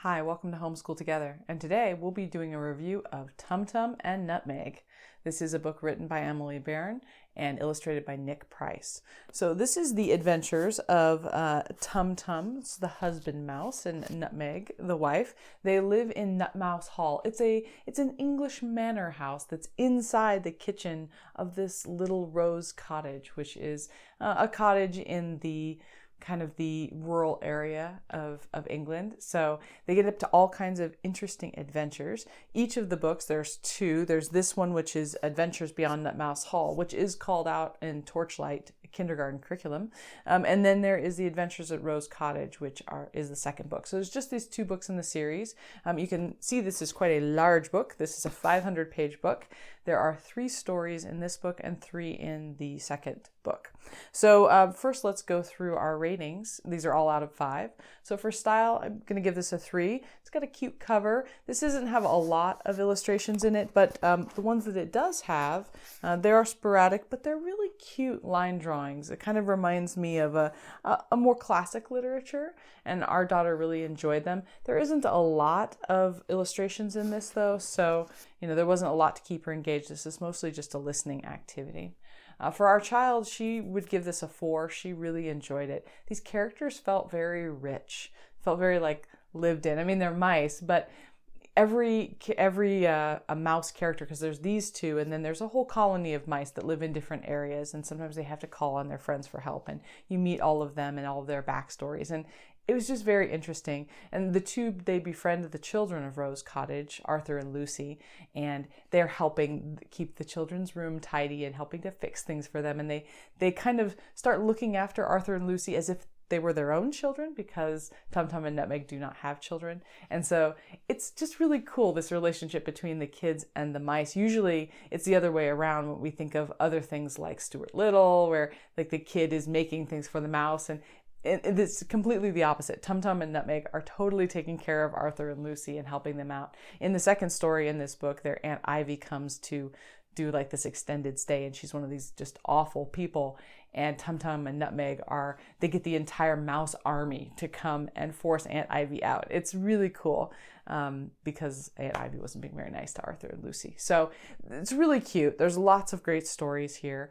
Hi, welcome to Homeschool Together, and today we'll be doing a review of TumTum and Nutmeg. This is a book written by Emily Barron and illustrated by Nick Price. So this is the adventures of TumTum, the husband mouse, and Nutmeg, the wife. They live in Nutmouse Hall. It's an English manor house that's inside the kitchen of this little Rose Cottage, which is a cottage in the kind of the rural area of England. So they get up to all kinds of interesting adventures. Each of the books, there's two. There's this one, which is Adventures Beyond Nutmouse Hall, which is called out in Torchlight Kindergarten Curriculum. And then there is The Adventures at Rose Cottage, which is the second book. So there's just these two books in the series. You can see this is quite a large book. This is a 500-page book. There are 3 stories in this book and 3 in the second book. So first, let's go through our ratings. These are all out of 5. So for style, I'm going to give this a 3. It's got a cute cover. This doesn't have a lot of illustrations in it, but the ones that it does have, they are sporadic, but they're really cute line drawings. It kind of reminds me of a more classic literature, and our daughter really enjoyed them. There isn't a lot of illustrations in this, though, so there wasn't a lot to keep her engaged. This is mostly just a listening activity. For our child, she would give this a 4. She really enjoyed it. These characters felt very rich, felt very lived in. I mean, they're mice, but every a mouse character, because there's these 2, and then there's a whole colony of mice that live in different areas, and sometimes they have to call on their friends for help, and you meet all of them and all of their backstories, and it was just very interesting. And the 2, they befriend the children of Rose Cottage, Arthur and Lucy, and they're helping keep the children's room tidy and helping to fix things for them. And they kind of start looking after Arthur and Lucy as if they were their own children, because TumTum and Nutmeg do not have children. And so it's just really cool, this relationship between the kids and the mice. Usually it's the other way around when we think of other things like Stuart Little, where the kid is making things for the mouse, and it's completely the opposite. TumTum and Nutmeg are totally taking care of Arthur and Lucy and helping them out. In the second story in this book, their Aunt Ivy comes to do this extended stay, and she's one of these just awful people. And TumTum and Nutmeg they get the entire mouse army to come and force Aunt Ivy out. It's really cool because Aunt Ivy wasn't being very nice to Arthur and Lucy. So it's really cute. There's lots of great stories here.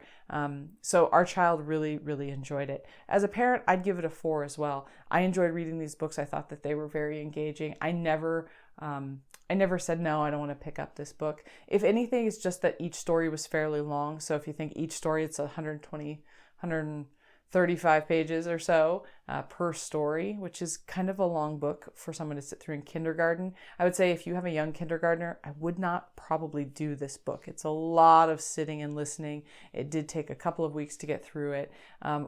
So our child really, really enjoyed it. As a parent, I'd give it a 4 as well. I enjoyed reading these books. I thought that they were very engaging. I never said, no, I don't want to pick up this book. If anything, it's just that each story was fairly long. So if you think each story, it's 135 pages or so per story, which is kind of a long book for someone to sit through in kindergarten. I would say if you have a young kindergartner, I would not probably do this book. It's a lot of sitting and listening. It did take a couple of weeks to get through it.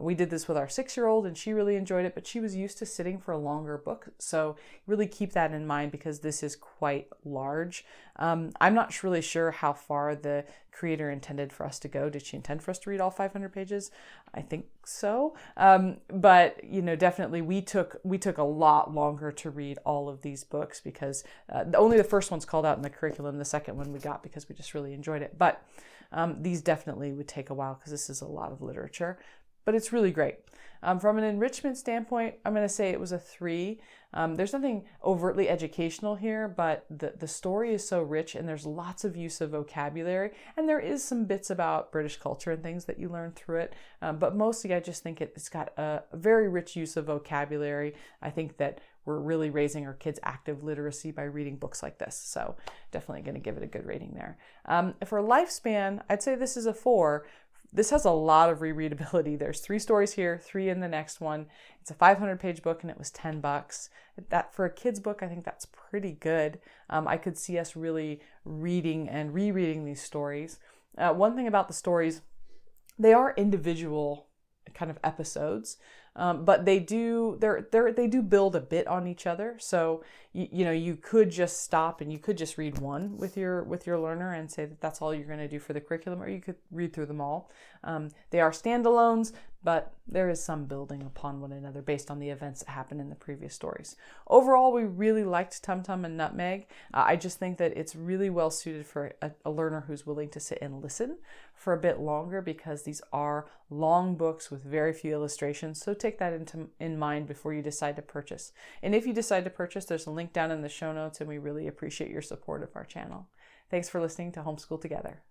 We did this with our 6-year-old, and she really enjoyed it, but she was used to sitting for a longer book. So really keep that in mind, because this is quite large. I'm not really sure how far the creator intended for us to go. Did she intend for us to read all 500 pages? I think so. But definitely we took a lot longer to read all of these books, because only the first one's called out in the curriculum. The second one we got because we just really enjoyed it. But these definitely would take a while, because this is a lot of literature. But it's really great. From an enrichment standpoint, I'm going to say it was a 3. There's nothing overtly educational here, but the story is so rich, and there's lots of use of vocabulary, and there is some bits about British culture and things that you learn through it. But mostly I just think it's got a very rich use of vocabulary. I think that we're really raising our kids' active literacy by reading books like this. So definitely going to give it a good rating there. For lifespan, I'd say this is a 4. This has a lot of rereadability. There's 3 stories here, 3 in the next one. It's a 500-page book, and it was $10. That for a kid's book, I think that's pretty good. I could see us really reading and rereading these stories. One thing about the stories, they are individual kind of episodes, but they do build a bit on each other. So you could just stop and you could just read one with your learner and say that that's all you're going to do for the curriculum, or you could read through them all. They are standalones. but there is some building upon one another based on the events that happened in the previous stories. Overall, we really liked TumTum and Nutmeg. I just think that it's really well suited for a learner who's willing to sit and listen for a bit longer, because these are long books with very few illustrations. So take that in mind before you decide to purchase. And if you decide to purchase, there's a link down in the show notes, and we really appreciate your support of our channel. Thanks for listening to Homeschool Together.